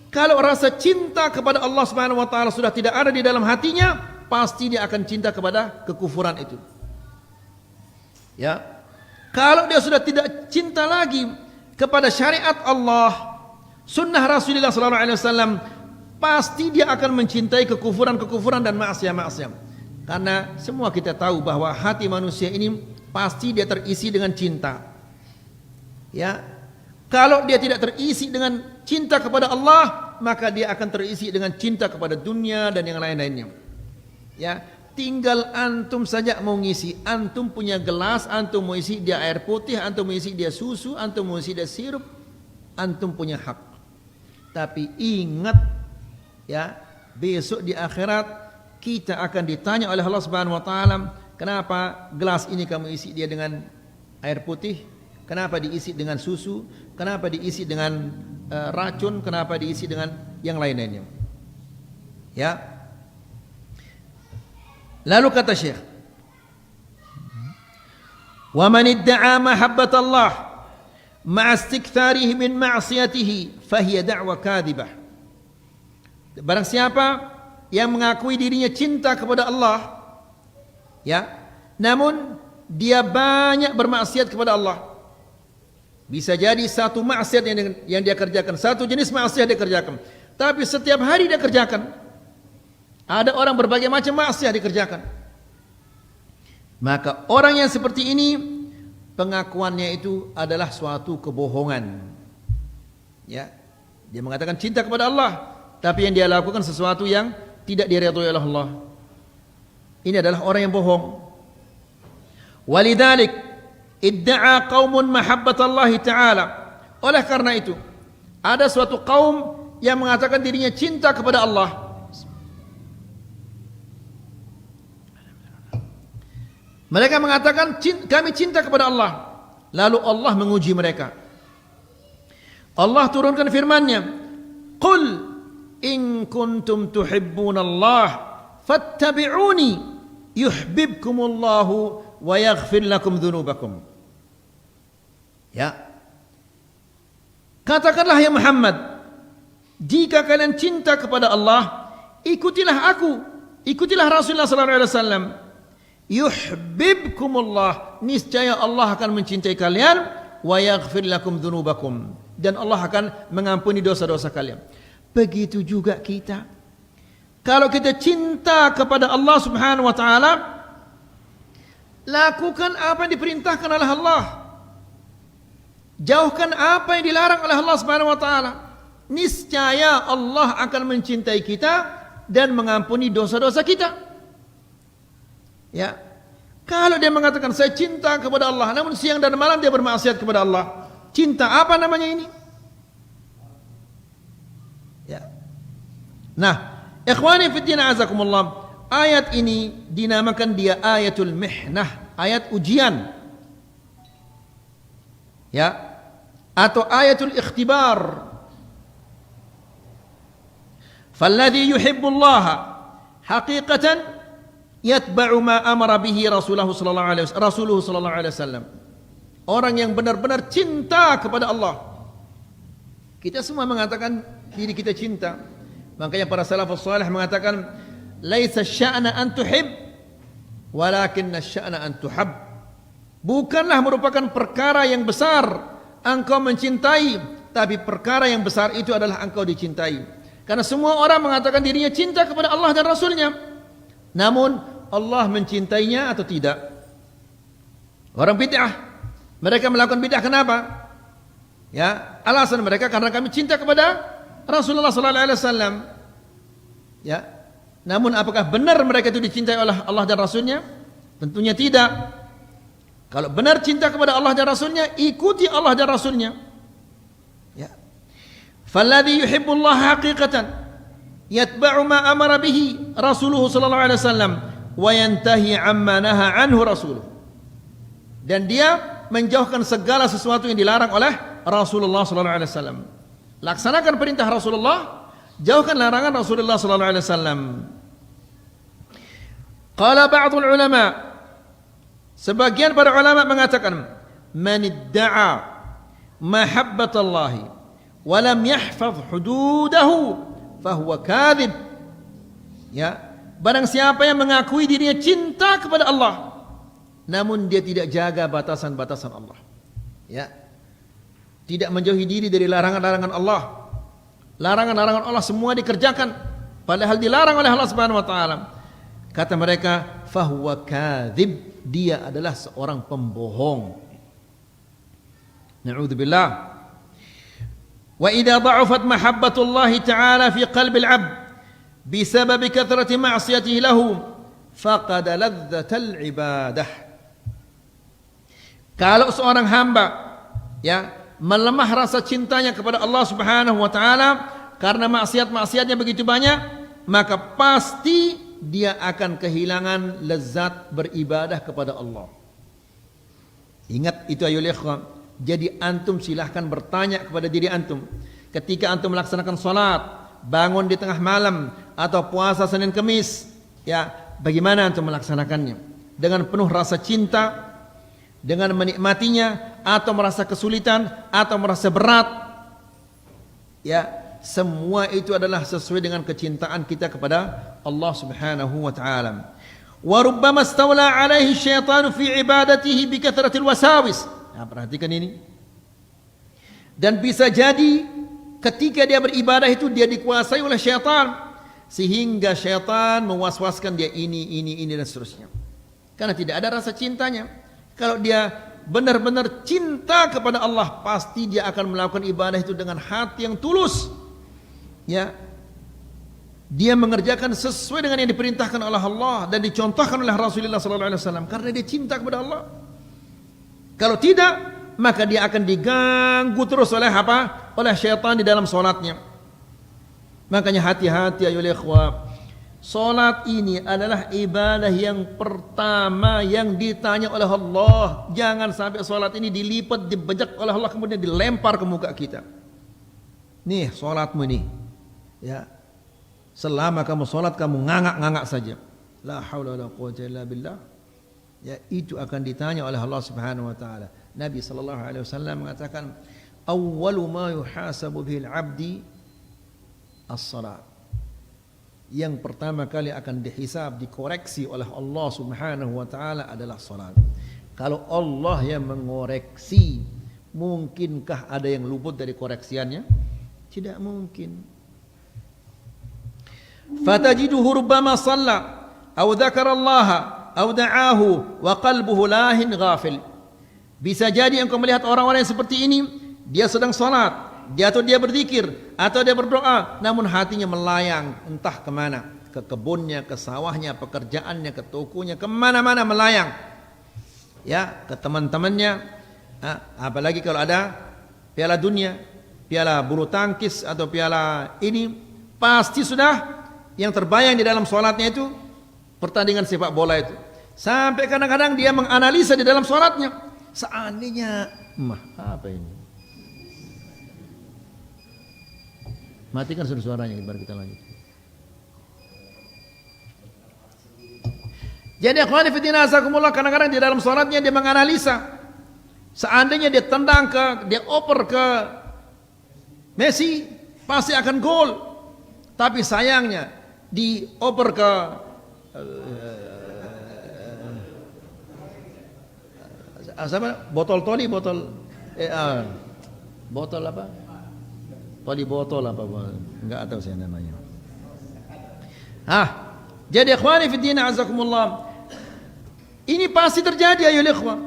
Kalau rasa cinta kepada Allah Subhanahu wa taala sudah tidak ada di dalam hatinya, pasti dia akan cinta kepada kekufuran itu. Ya. Kalau dia sudah tidak cinta lagi kepada syariat Allah, sunnah Rasulullah sallallahu alaihi wasallam, pasti dia akan mencintai kekufuran-kekufuran dan maksiat-maksiat. Karena semua kita tahu bahwa hati manusia ini pasti dia terisi dengan cinta. Ya. Kalau dia tidak terisi dengan cinta kepada Allah, maka dia akan terisi dengan cinta kepada dunia dan yang lain-lainnya. Ya, tinggal antum saja mau ngisi. Antum punya gelas, antum mau isi dia air putih, antum mau isi dia susu, antum mau isi dia sirup, antum punya hak. Tapi ingat ya, besok di akhirat kita akan ditanya oleh Allah Subhanahu wa taala, kenapa gelas ini kamu isi dia dengan air putih? Kenapa diisi dengan susu? Kenapa diisi dengan racun? Kenapa diisi dengan yang lain-lainnya? Ya. Lalu kata Syekh, "Wa man idda'a mahabbat Allah ma'a istiktharihi min ma'siyatihi fahiya da'wa kadhibah." Barang siapa yang mengakui dirinya cinta kepada Allah, ya, namun dia banyak bermaksiat kepada Allah. Bisa jadi satu maksiat yang dia kerjakan, satu jenis maksiat dia kerjakan, tapi setiap hari dia kerjakan. Ada orang berbagai macam maksiat dikerjakan. Maka orang yang seperti ini pengakuannya itu adalah suatu kebohongan. Ya, dia mengatakan cinta kepada Allah, tapi yang dia lakukan sesuatu yang tidak diridhoi oleh Allah. Ini adalah orang yang bohong. Walidzalik idda'a qaumun mahabbatallahi ta'ala. Oleh karena itu, ada suatu kaum yang mengatakan dirinya cinta kepada Allah. Mereka mengatakan kami cinta kepada Allah. Lalu Allah menguji mereka. Allah turunkan firman-Nya, "Qul in kuntum tuhibbunallah fattabi'uni yuhibbukumullahu wa yaghfir lakum dzunubakum." Ya. Katakanlah ya Muhammad, jika kalian cinta kepada Allah, ikutilah aku, ikutilah Rasulullah sallallahu alaihi wasallam. Yuhibbukumullah, niscaya Allah akan mencintai kalian, wa yaghfir lakum dzunubakum, dan Allah akan mengampuni dosa-dosa kalian. Begitu juga kita. Kalau kita cinta kepada Allah Subhanahu wa taala, lakukan apa yang diperintahkan oleh Allah. Jauhkan apa yang dilarang oleh Allah Subhanahu wa taala. Niscaya Allah akan mencintai kita dan mengampuni dosa-dosa kita. Ya. Kalau dia mengatakan saya cinta kepada Allah, namun siang dan malam dia bermaksiat kepada Allah, cinta apa namanya ini? Ya. Nah, ikhwani fi din azakumullah, ayat ini dinamakan dia ayatul mihnah, ayat ujian. Ya. Atau ayatul ikhtibar. Falladhi yuhibbullaha haqiqatan yatba'u ma amara bihi Rasuluhu sallallahu alaihi wasallam. Orang yang benar-benar cinta kepada Allah. Kita semua mengatakan diri kita cinta. Makanya para salafus salih mengatakan, laisa sya'na an tuhib, walakinna sya'na an tuhab. Bukanlah merupakan perkara yang besar engkau mencintai, tapi perkara yang besar itu adalah engkau dicintai. Karena semua orang mengatakan dirinya cinta kepada Allah dan Rasulnya, namun Allah mencintainya atau tidak? Orang bid'ah, mereka melakukan bid'ah kenapa? Ya, alasan mereka karena kami cinta kepada Rasulullah sallallahu alaihi wasallam. Ya. Namun apakah benar mereka itu dicintai oleh Allah dan Rasulnya? Tentunya tidak. Kalau benar cinta kepada Allah dan Rasulnya, ikuti Allah dan Rasulnya. Ya. Falladhi yuhibbullah haqiqatan yatba'u ma amara bihi Rasuluhu sallallahu alaihi wasallam wa yantahi amma naha anhu rasuluh. Dan dia menjauhkan segala sesuatu yang dilarang oleh Rasulullah sallallahu alaihi wasallam. Laksanakan perintah Rasulullah, jauhkan larangan Rasulullah sallallahu alaihi wasallam. Qala ba'dul ulama, sebagian para ulama mengatakan, man idda'a mahabbatallahi wa lam yahfaz hududahu fahuwa kadhib. Ya, barang siapa yang mengakui dirinya cinta kepada Allah, namun dia tidak jaga batasan-batasan Allah. Ya. Tidak menjauhi diri dari larangan-larangan Allah. Larangan-larangan Allah semua dikerjakan, padahal dilarang oleh Allah Subhanahu wa taala. Kata mereka, fahuwa kadzib, dia adalah seorang pembohong. Na'udzubillah. Wa idza dha'afat mahabbatullah ta'ala fi qalbi al-'abd bisabab kathrati ma'siyatihi lahu faqad ladzatal ibadah. Kalau seorang hamba ya melemah rasa cintanya kepada Allah Subhanahu wa taala karena maksiat-maksiatnya begitu banyak, maka pasti dia akan kehilangan lezat beribadah kepada Allah. Ingat itu ayo ikhwan. Jadi antum silahkan bertanya kepada diri antum, ketika antum melaksanakan salat, bangun di tengah malam atau puasa Senin Kemis, ya, bagaimana antum melaksanakannya? Dengan penuh rasa cinta, dengan menikmatinya, atau merasa kesulitan, atau merasa berat? Ya, semua itu adalah sesuai dengan kecintaan kita kepada Allah Subhanahu wa taala. Wa rubbama istawla alaihi syaitanu fi ibadatihi bi kathratil wasawis. Nah, perhatikan ini. Dan bisa jadi ketika dia beribadah itu dia dikuasai oleh syaitan, sehingga syaitan mewaswaskan dia ini dan seterusnya. Karena tidak ada rasa cintanya. Kalau dia benar-benar cinta kepada Allah, pasti dia akan melakukan ibadah itu dengan hati yang tulus. Ya. Dia mengerjakan sesuai dengan yang diperintahkan oleh Allah dan dicontohkan oleh Rasulullah sallallahu alaihi wasallam karena dia cinta kepada Allah. Kalau tidak, maka dia akan diganggu terus oleh apa? Oleh syaitan di dalam salatnya. Makanya hati-hati ayo ikhwah. Salat ini adalah ibadah yang pertama yang ditanya oleh Allah. Jangan sampai salat ini dilipat, dibejak oleh Allah kemudian dilempar ke muka kita. Nih salatmu nih. Ya. Selama kamu salat kamu ngangak-ngangak saja. La haula wala quwwata illa billah. Ya, itu akan ditanya oleh Allah Subhanahu wa taala. Nabi sallallahu alaihi wasallam mengatakan, "Awwalu ma yuhasabu bihil 'abdi as-salat." Yang pertama kali akan dihisab, dikoreksi oleh Allah Subhanahu wa taala adalah salat. Kalau Allah yang mengoreksi, mungkinkah ada yang luput dari koreksiannya? Tidak mungkin. Fatajiduhu rubbama shalla aw dzakara Allah aw da'ahu wa qalbuhu lahin ghafil. Bisa jadi engkau melihat orang-orang yang seperti ini, dia sedang salat, atau dia berzikir, atau dia berdoa, namun hatinya melayang entah kemana, ke kebunnya, ke sawahnya, pekerjaannya, ke tokonya, kemana-mana melayang, ya, ke teman-temannya. Apalagi kalau ada piala dunia, piala bulu tangkis atau piala ini, pasti sudah yang terbayang di dalam sholatnya itu pertandingan sepak bola itu. Sampai kadang-kadang dia menganalisa di dalam sholatnya, seandainya apa ini? Matikan suaranya baru kita lanjut. Jadi akhwani fillah azakumullah, kadang-kadang di dalam sholatnya dia menganalisa. Seandainya dia tendang dia oper ke Messi, pasti akan gol. Tapi sayangnya dioper ke botol apa? Toli botol apa? Enggak tahu saya namanya. Jadi ikhwani fi din azakumullah, ini pasti terjadi ayo ikhwan.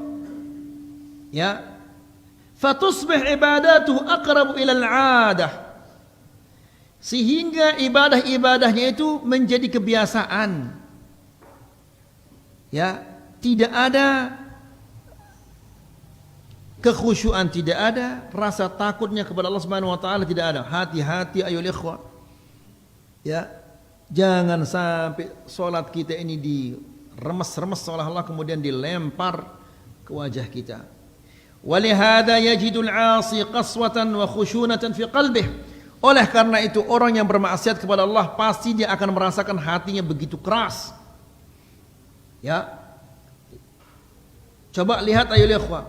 Ya. Fatusbih ibadatuhu aqrabu ila al-'adah. Sehingga ibadah-ibadahnya itu menjadi kebiasaan. Ya, tidak ada kekhusyuan, tidak ada rasa takutnya kepada Allah Subhanahu wa taala, tidak ada. Hati-hati ayo ikhwan. Ya, jangan sampai solat kita ini diremes-remes seolah-olah kemudian dilempar ke wajah kita. Walihada yajidul 'asi qaswatan wa khushunatan fi qalbih. Oleh karena itu orang yang bermaksiat kepada Allah pasti dia akan merasakan hatinya begitu keras. Ya. Coba lihat ayo ikhwan.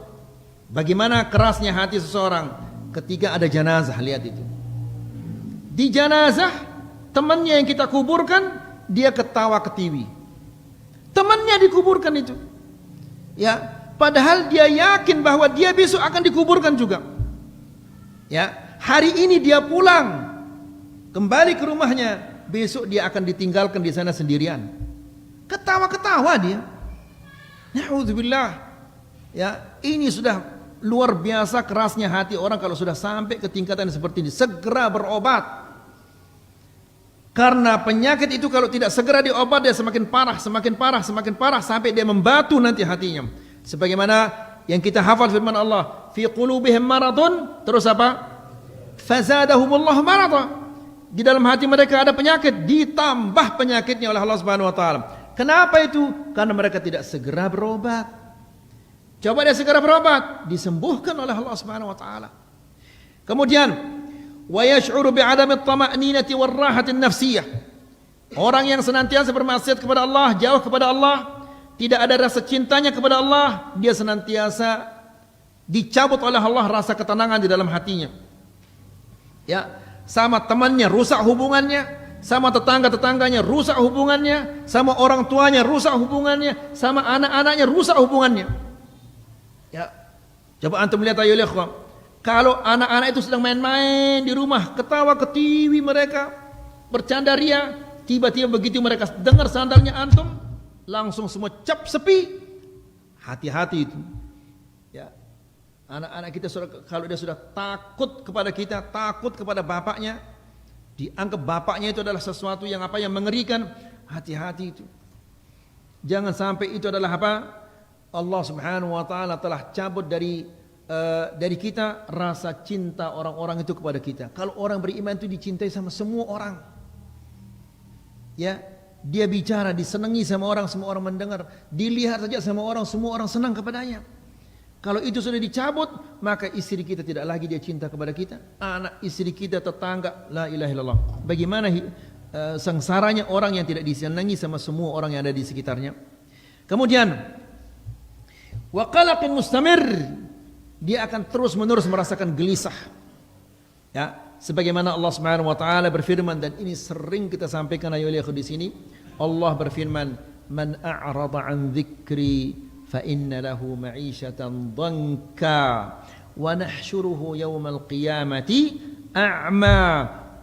Bagaimana kerasnya hati seseorang ketika ada jenazah, lihat itu. Di jenazah temannya yang kita kuburkan, dia ketawa ketiwi. Temannya dikuburkan itu. Ya, padahal dia yakin bahwa dia besok akan dikuburkan juga. Ya, hari ini dia pulang kembali ke rumahnya, besok dia akan ditinggalkan di sana sendirian. Ketawa-ketawa dia. Na'udzubillah. Ya, ini sudah luar biasa kerasnya hati orang kalau sudah sampai ke tingkatan seperti ini. Segera berobat. Karena penyakit itu kalau tidak segera diobat dia semakin parah, semakin parah, semakin parah sampai dia membatu nanti hatinya. Sebagaimana yang kita hafal firman Allah, fi qulubihim maradun, terus apa? Fazadahumullah marada. Di dalam hati mereka ada penyakit, ditambah penyakitnya oleh Allah Subhanahu wa taala. Kenapa itu? Karena mereka tidak segera berobat. Coba dia segera berobat, disembuhkan oleh Allah Subhanahu wa taala. Kemudian wa yash'uru bi'adami at-tama'ninati war-rahati an-nafsiyah. Orang yang senantiasa bermaksiat kepada Allah, jauh kepada Allah, tidak ada rasa cintanya kepada Allah, dia senantiasa dicabut oleh Allah rasa ketenangan di dalam hatinya. Ya, sama temannya rusak hubungannya, sama tetangga-tetangganya rusak hubungannya, sama orang tuanya rusak hubungannya, sama anak-anaknya rusak hubungannya. Ya. Coba antum lihat ayo ikhwan. Kalau anak-anak itu sedang main-main di rumah, ketawa ketiwi mereka, bercanda ria, tiba-tiba begitu mereka dengar sandalnya antum, langsung semua cap sepi. Hati-hati itu. Ya. Anak-anak kita kalau dia sudah takut kepada kita, takut kepada bapaknya, dianggap bapaknya itu adalah sesuatu yang apa yang mengerikan, hati-hati itu. Jangan sampai itu adalah apa? Allah Subhanahu wa taala telah cabut dari kita rasa cinta orang-orang itu kepada kita. Kalau orang beriman itu dicintai sama semua orang. Ya, dia bicara disenangi sama orang, semua orang mendengar. Dilihat saja sama orang, semua orang senang kepadanya. Kalau itu sudah dicabut, maka istri kita tidak lagi dia cinta kepada kita, anak istri kita, tetangga, la ilaha illallah. Bagaimana sengsaranya orang yang tidak disenangi sama semua orang yang ada di sekitarnya. Kemudian wa qalaqin mustamir, dia akan terus-menerus merasakan gelisah. Ya, sebagaimana Allah Subhanahu wa taala berfirman, dan ini sering kita sampaikan ayo lihat di sini. Allah berfirman, "Man a'rada 'an dzikri fa inna lahu ma'isyatan dhanka wa nahsyuruhu yawmal qiyamati a'ma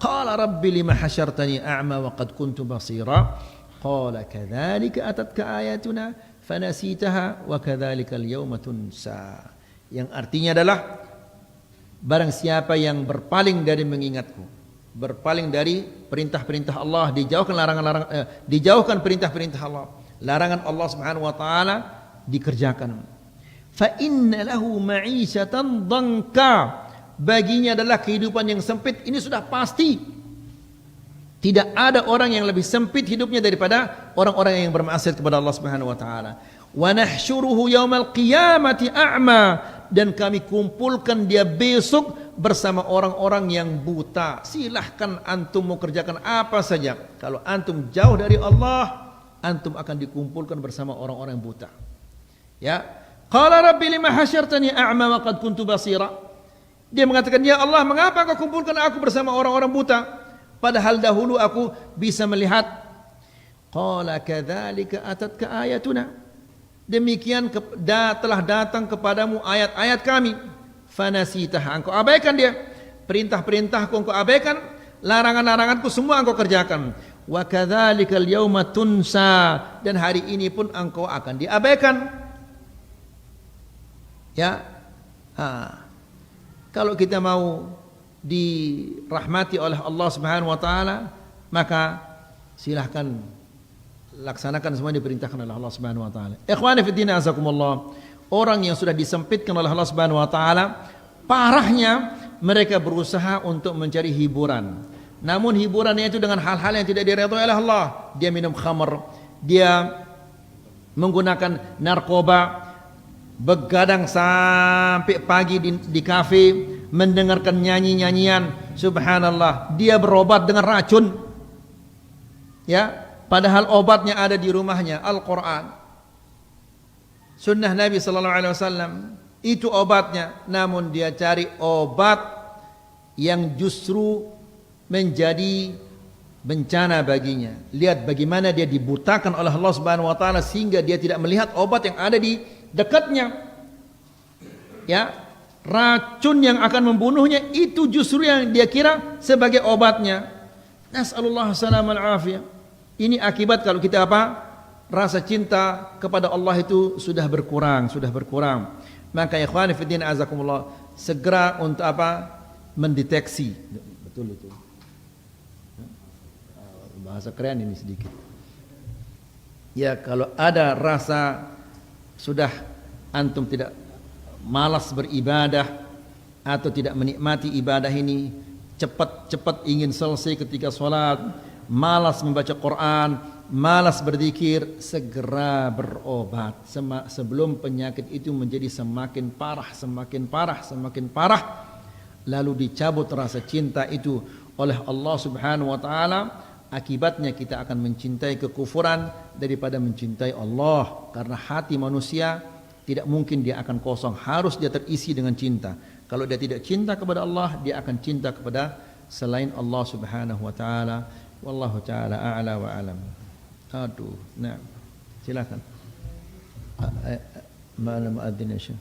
qala rabbi lima hasyartani a'ma wa qad kuntu basira qala kadzalika atatka ayatuna fanasitaha wa kadzalika al-yawma tunsa." Yang artinya adalah barang siapa yang berpaling dari mengingatku, berpaling dari perintah-perintah Allah, dijauhkan perintah-perintah Allah, larangan Allah Subhanahu wa taala dikerjakan. Fa inna lahu ma'isyatan dhanka, baginya adalah kehidupan yang sempit. Ini sudah pasti. Tidak ada orang yang lebih sempit hidupnya daripada orang-orang yang bermaksiat kepada Allah Subhanahu wa taala. Wa nahsyuruhu yaumal qiyamati a'ma, dan kami kumpulkan dia besok bersama orang-orang yang buta. Silahkan antum mau kerjakan apa saja, kalau antum jauh dari Allah, antum akan dikumpulkan bersama orang-orang yang buta. Ya. Qala rabbi lima hasyartani a'ma wa qad kuntu basira. Dia mengatakan, ya Allah, mengapa kau kumpulkan aku bersama orang-orang buta padahal dahulu aku bisa melihat? Qala kadzalika atatka ayatuna. Demikian telah datang kepadamu ayat-ayat kami. Fanasitah, engkau abaikan dia. Perintah-perintahku engkau abaikan, larangan-laranganku semua engkau kerjakan. Wa kadzalikal yauma tunsa, dan hari ini pun engkau akan diabaikan. Ya. Kalau kita mau dirahmati oleh Allah Subhanahu wa taala, maka silahkan laksanakan semua yang diperintahkan oleh Allah Subhanahu wa taala. Ikhwani fi din azakumullah, orang yang sudah disempitkan oleh Allah Subhanahu wa taala, parahnya mereka berusaha untuk mencari hiburan. Namun hiburannya itu dengan hal-hal yang tidak diridhoi oleh Allah. Dia minum khamr, dia menggunakan narkoba, begadang sampai pagi di kafe, mendengarkan nyanyi-nyanyian. Subhanallah, dia berobat dengan racun. Ya, padahal obatnya ada di rumahnya, Al-Quran, sunnah Nabi sallallahu alaihi wasallam, itu obatnya. Namun dia cari obat yang justru menjadi bencana baginya. Lihat bagaimana dia dibutakan oleh Allah Subhanahu wa taala sehingga dia tidak melihat obat yang ada di dekatnya. Ya, racun yang akan membunuhnya itu justru yang dia kira sebagai obatnya. Nas'alullah salamal afiyah. Ini akibat kalau kita rasa cinta kepada Allah itu sudah berkurang. Maka ikhwani fi din azakumullah, segera untuk mendeteksi. Betul itu. Bahasa keren ini sedikit. Ya, kalau ada rasa sudah antum tidak malas beribadah atau tidak menikmati ibadah ini, cepat-cepat ingin selesai ketika sholat, malas membaca Quran, malas berzikir, segera berobat sebelum penyakit itu menjadi semakin parah, lalu dicabut rasa cinta itu oleh Allah Subhanahu wa taala. Akibatnya kita akan mencintai kekufuran daripada mencintai Allah, karena hati manusia tidak mungkin dia akan kosong, harus dia terisi dengan cinta. Kalau dia tidak cinta kepada Allah, dia akan cinta kepada selain Allah Subhanahu wa taala. Wallahu taala a'la wa alam. Aduh, nah, silakan. Malam muadzin ya Syekh.